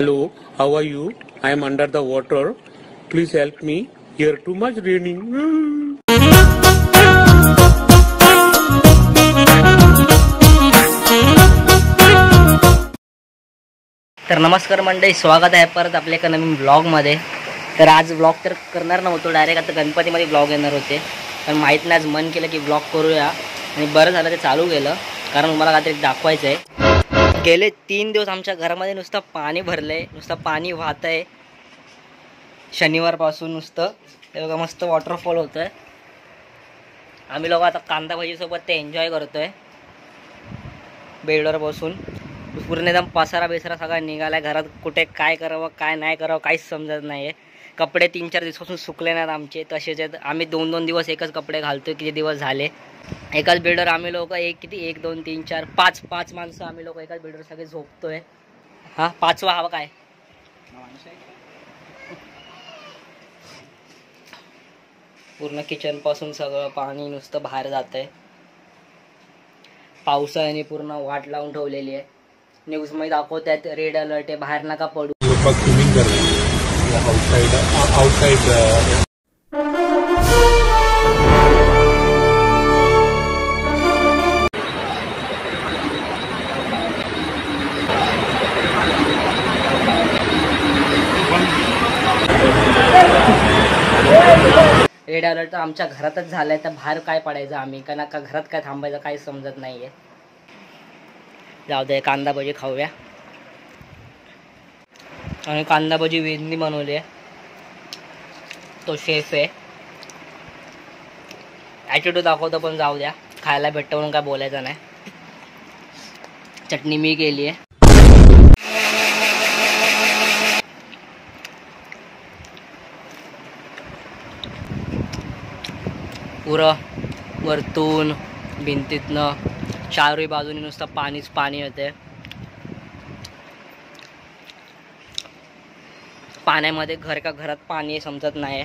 Hello, how are you? I am under the water. Please help me. Here too much raining. तर नमस्कार मंडळी, स्वागत आहे परत आपल्या एका नवीन ब्लॉगमध्ये. तर आज ब्लॉग तर करणार नव्हतो, डायरेक्ट आता गणपतीमध्ये ब्लॉग येणार होते, पण माहीत नाही आज मन केलं की ब्लॉग करूया आणि बरं झालं ते चालू केलं, कारण मला काहीतरी दाखवायचं आहे. गेले 3 दिवस आमच्या घरामध्ये नुसतं पाणी भरलं आहे, नुसतं पाणी वाहत आहे शनिवारपासून नुसतं. ते बघा मस्त वॉटरफॉल होतं आहे. आम्ही लोक आता कांदा भाजीसोबत ते एन्जॉय करतो आहे बेडवर बसून. पूर्ण एकदम पसारा बेसारा सगळा निघाला आहे घरात. कुठे काय करावं काय नाही करावं काहीच समजत नाही आहे. कपडे 3-4 दिवसापासून सुकले नाहीत आमचे, तसेच आहेत. आम्ही 2-2 दिवस एकच कपडे घालतोय. किती दिवस झाले एकाच बेडवर आम्ही लोक 1 2 3 4 5 माणसं आम्ही लोक एकाच बेडवर सगळे झोपतोय. हा 5वा हवा काय पूर्ण किचन पासून सगळं पाणी नुसतं बाहेर जात आहे. पावसाने पूर्ण वाट लावून ठेवलेली आहे. न्यूज मध्ये दाखवतात रेड अलर्ट आहे, बाहेर नका पडू. स्विमिंग कर रहे हैं आउटसाइड. रेड अलर्ट तर आमच्या घरातच झालाय, तर बाहेर काय पडायचं आम्ही, का घरात काय थांबायचं काही समजत नाहीये. जाऊ दे, कांदा भजी खाऊया. आणि कांदा भजी वेदनी बनवली आहे, तो शेफ आहे. ॲटिट्यूड दाखवतो पण जाऊ द्या, खायला भेटतं म्हणून काय बोलायचं नाही. चटणी मी केली आहे. पुरं वरतून भिंतीतनं चारही बाजूने नुसतं पाणीच पाणी येते. पाण्यामध्ये घर का घरात पाणी समजत नाही.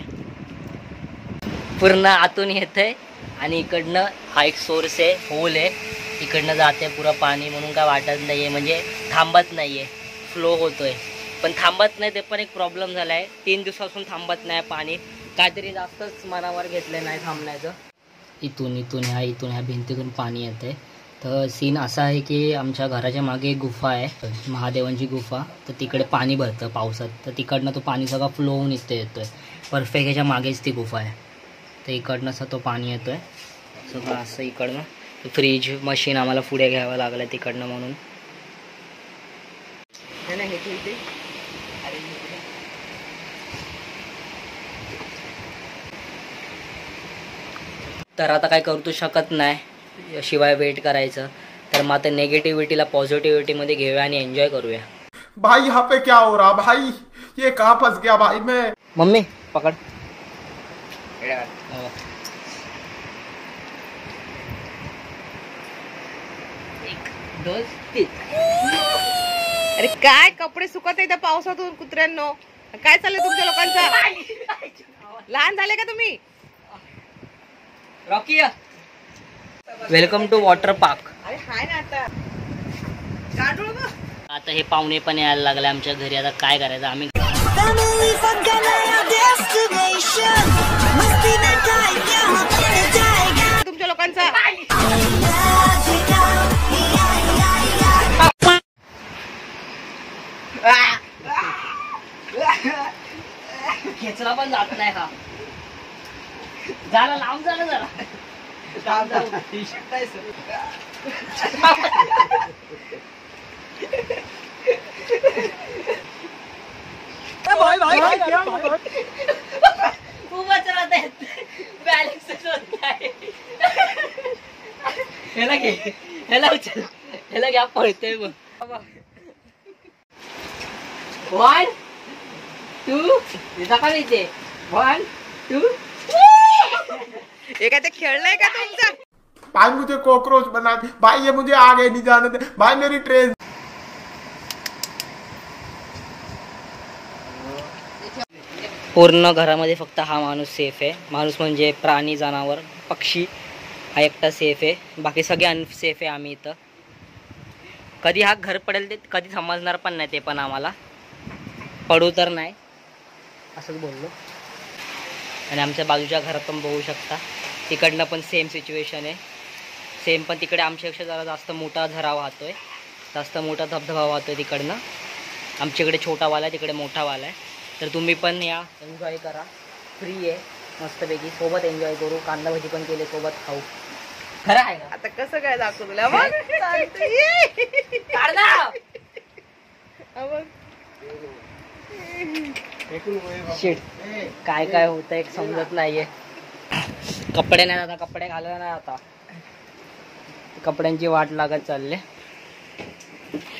पूर्ण आतून येतंय आणि इकडनं हा एक सोर्स आहे, होल आहे, इकडनं जाते पुरं पाणी, म्हणून काय वाटत नाहीये. म्हणजे थांबत नाहीये, फ्लो होतोय पण थांबत नाही. ते पण एक प्रॉब्लेम झाला आहे. 3 दिवसापासून थांबत नाही पाणी. काहीतरी जास्तच मनावर घेतलं नाही थांबण्याचं. इथून ह्या भिंतीतून पाणी येते. तर सीन असा आहे की आमच्या घराच्या मागे एक गुफा आहे, महादेवांची गुफा. तर तिकडे पाणी भरतं पावसात, तर तिकडनं तो पाणी सगळा फ्लो होऊन येतोय. परफेक्ट ह्याच्या मागेच ती गुफा आहे. तर इकडनं असं तो पाणी येतोय सगळं असं. इकडनं फ्रीज मशीन आम्हाला पुढे घ्यावं लागलं तिकडनं, म्हणून. तर आता काय करू शकत नाही शिवाय वेट करायचं. तर मग आता नेगेटिव्हिटीला पॉझिटिव्हिटीमध्ये घेऊया आणि एन्जॉय करूया. भाई यहाँ पे क्या हो रहा भाई, ये कहाँ फंस गया भाई मैं. मम्मी पकड़. 1 2 3. अरे काय कपडे सुकत आहे त्या पावसातून कुत्र्यांनो. काय चाललंय तुमच्या लोकांचं? लहान झाले का तुम्ही? Rocky welcome to water park. अरे हाय ना आता काढू ना. आता हे पाहुणे पण यायला लागले आमच्या घरी. आता काय करायचं आम्ही. तुमच्या लोकांचा खेचला पण जात नाही हा. झालं लांब झालं जरा. खूपच राहत आहेत, बॅलन्सच होत नाही. ह्याला घे, ह्याला उचल, ह्याला घ्या, पळतोय मग. 1 2 का येते. 1 2. हे काय ते खेळलंय का तुमचं? भाई मुझे कॉकरोच बना दे भाई, ये मुझे आगे नहीं जाने दे भाई, मेरी ट्रेन. पूर्ण घरामध्ये फक्त हा माणूस सेफ आहे. माणूस म्हणजे प्राणी, जनावर, पक्षी हा एकटा सेफ आहे. बाकी सगळे अनसेफ आहे. आम्ही इथं कधी हा घर पडेल ते कधी समजणार पण नाही ते पण आम्हाला. पडू तर नाही असंच बोललो. आणि आमच्या बाजूच्या घरात पण बघू शकता, तिकडनं पण सेम सिच्युएशन आहे. सेम, पण तिकडे आमच्यापेक्षा जरा जास्त मोठा झरा वाहतोय, जास्त मोठा धबधबा वाहतोय तिकडनं. आमच्याकडे छोटा वाला आहे, तिकडे मोठा वाला आहे. तर तुम्ही पण या, एन्जॉय करा, फ्री आहे मस्तपैकी. सोबत एन्जॉय करू, कांदा भजी पण केले, सोबत खाऊ. खरं आहे का? आता कसं काय दाखवू तुला मग? शिट, काय काय होतं एक समजत नाहीये. कपडे नाही आता, कपडे घालत नाही आता, कपड्यांची वाट लागत चालले.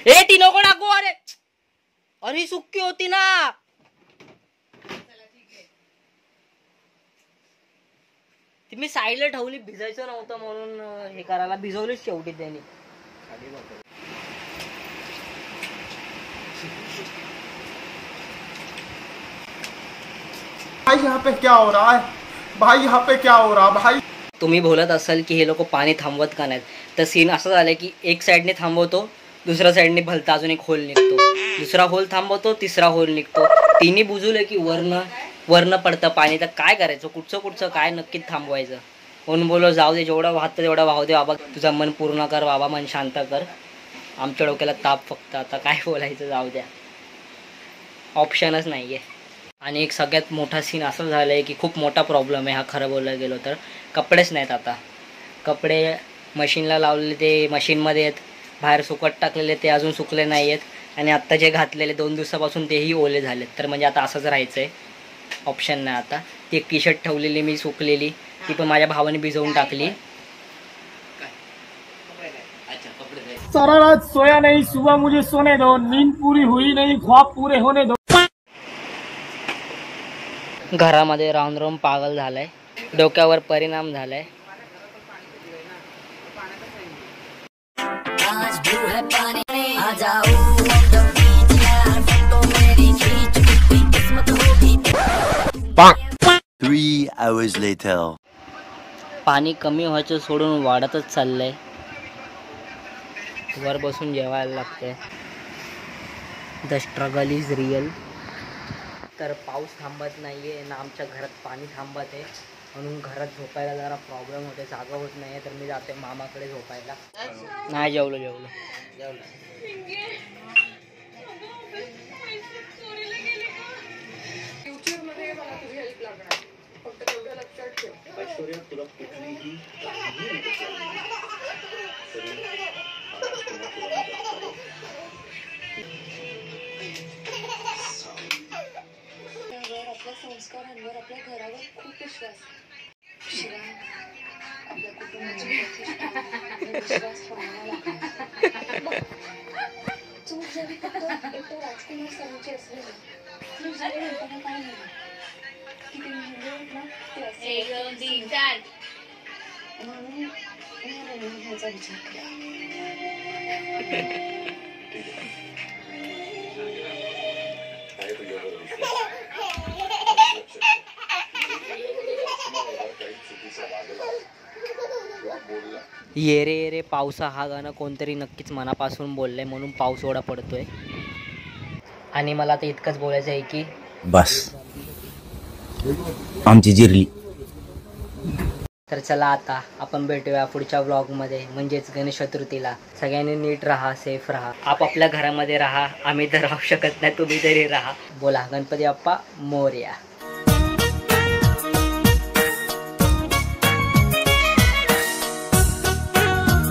ए ती नको टाकू, अरे अरे सुक्की होती ना. ती मी साईडला ठेवली, भिजायचं नव्हतं म्हणून हे करायला, भिजवलीच शेवटी त्यांनी. भाई यहाँ पे क्या हो रहा है? भाई यहाँ पे क्या हो रहा भाई? तुम्ही बोलत असाल की हे लोक पाणी थांबवत का नाहीत, तर सीन असं झालं की एक साईडने थांबवतो, दुसऱ्या साईडने भलता अजून एक होल निघतो, दुसरा होल थांबवतो, तिसरा होल निघतो. तिन्ही बुजवलं की वरनं पडतं पाणी. तर काय करायचं, कुठचं काय नक्कीच थांबवायचं. म्हणून बोलो जाऊ दे, जेवढं वाहतं तेवढं वाहू दे बाबा, तुझं मन पूर्ण कर बाबा, मन शांत कर. आमच्या डोक्याला ताप फक्त, आता काय बोलायचं, जाऊ द्या, ऑप्शनच नाही आहे. आणि एक सगळ्यात मोठा सीन असं झालं आहे की खूप मोठा प्रॉब्लेम आहे हा, खरं बोलायला गेलो तर. कपडेच नाहीत आता, कपडे मशीनला लावलेले ते मशीनमध्ये आहेत, बाहेर सुकत टाकलेले ते अजून सुकले नाही आहेत, आणि आत्ता जे घातलेले 2 दिवसापासून तेही ओले झालेत. तर म्हणजे आता असंच राहायचं आहे, ऑप्शन नाही आता. ती एक टी शर्ट ठेवलेली मी सुकलेली, ती पण माझ्या भावाने भिजवून टाकली. सारा रात सोया नहीं, सुबह मुझे सोने दो, नींद पूरी हुई नहीं, ख्वाब पूरे होने दो. घरामध्ये राहून राहून पागल झालाय, डोक्यावर परिणाम झालाय. Three hours later. पाणी कमी व्हायचं सोडून वाढतच चाललंय. वर बसून जेवायला लागतंय. The struggle is real. तर पाऊस थांबत नाहीये ना, आमच्या घरात पाणी थांबत आहे, म्हणून घरात झोपायला जरा प्रॉब्लेम होते, जागा होत नाही. तर मी जाते मामाकडे झोपायला. नाही जेवलो. संस्कारांवर, आपल्या घरावर खूप विश्वास. शिवाय आपल्या कुटुंबाची प्रतिष्ठा, विश्वास पाहायला लागला. चूक जरी फक्त एकटं राजकुमार सरांची असली ना, तर जरी म्हणताना काय नाही की ते म्हणून ना ते असं म्हणून मी ह्याचा विचार केला. ये रे पावसा हा गाणं कोणतरी नक्कीच मनापासून बोललंय, म्हणून पाऊस एवढा पडतोय. आणि मला आता इतकंच बोलायचं आहे की बस आमची जिरली. तर चला आता आपण भेटूया पुढच्या व्लॉगमध्ये, म्हणजेच गणेश चतुर्थीला. सगळ्यांनी नीट राहा, सेफ राहा, आपापल्या घरामध्ये राहा. आम्ही तर राहू शकत नाही, तुम्ही तरी राहा. बोला गणपती बाप्पा मोरया.